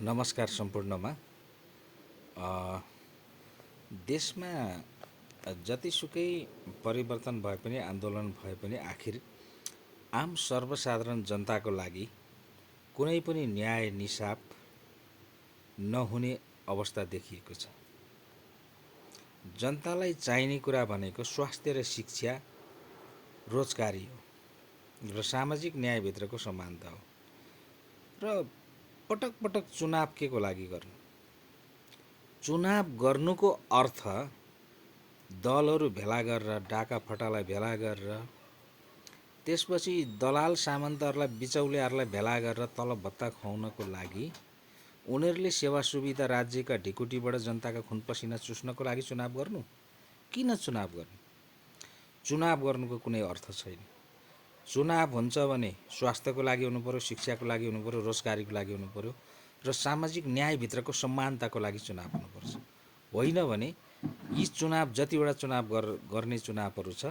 नमस्कार सम्पूर्णमा। देशमा जतिसुकै परिवर्तन भए पनि आन्दोलन भए पनि आखिर आम सर्वसाधारण जनताको लागि कुनै पनि न्याय निसाफ नहुने अवस्था देखिएको छ। जनतालाई चाहिने कुरा भनेको स्वास्थ्य र शिक्षा, रोजगारी हो र सामाजिक न्यायभित्रको समानता हो। र पटक पटक चुनाव के को लागि गर्नु? चुनाव गर्नुको अर्थ दलहरू भेला गरेर, डाका फटालाई भेला गरेर, त्यसपछि दलाल सामन्तहरूलाई, बिचौलियाहरूलाई भेला गरेर तलब भत्ता खुवाउनको लागि, उनीहरूले सेवा सुविधा राज्यका ढिकुटीबाट जनताका खुन पसिना चुस्नको लागि चुनाव गर्नु? किन चुनाव गर्नु? चुनाव गर्नुको कुनै अर्थ छैन। चुनाव हुन्छ भने स्वास्थ्यको लागि हुनु पर्यो, शिक्षाको लागि हुनु पर्यो, रोजगारीको लागि हुनु पर्यो र सामाजिक न्यायभित्रको समानताको लागि चुनाव हुनुपर्छ। होइन भने यी चुनाव जतिवटा चुनाव गर्ने चुनावहरू छ,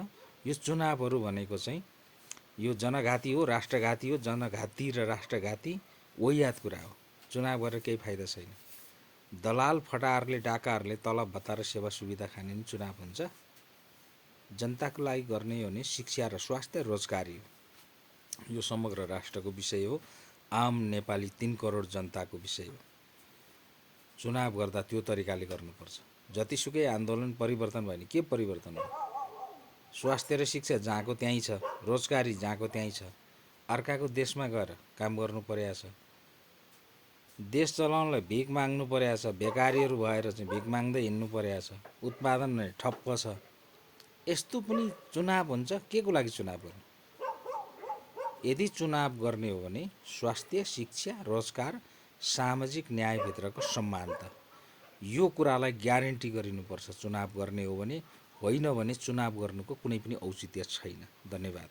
यो चुनावहरू भनेको चाहिँ यो जनघाती हो, राष्ट्रघाती हो। जनघाती र राष्ट्रघाती वाहियात कुरा हो। चुनाव गरेर केही फाइदा छैन। दलाल फटाहरूले, डाकाहरूले तलब भत्ता र सेवा सुविधा खाने नि चुनाव हुन्छ? जनताको लागि गर्ने हो भने शिक्षा र स्वास्थ्य, रोजगारी हो। यो समग्र राष्ट्रको विषय हो। आम नेपाली 3 करोड जनताको विषय हो। चुनाव गर्दा त्यो तरिकाले गर्नुपर्छ। जतिसुकै आन्दोलन परिवर्तन भयो भने के परिवर्तन हो? स्वास्थ्य र शिक्षा जहाँको त्यहीँ छ, रोजगारी जहाँको त्यहीँ छ। अर्काको देशमा गएर काम गर्नु परेको छ, देश चलाउनलाई भिख माग्नु परेको छ, बेकारीहरू भएर चाहिँ भिख माग्दै हिँड्नु परेको छ, उत्पादन ठप्प छ। यस्तो पनि चुनाव हुन्छ? के को लागि चुनाव गर्नु? यदि चुनाव गर्ने हो भने स्वास्थ्य, शिक्षा, रोजगार, सामाजिक न्यायभित्रको समानता, यो कुरालाई ग्यारेन्टी गरिनुपर्छ चुनाव गर्ने हो भने। होइन भने चुनाव गर्नुको कुनै पनि औचित्य छैन। धन्यवाद।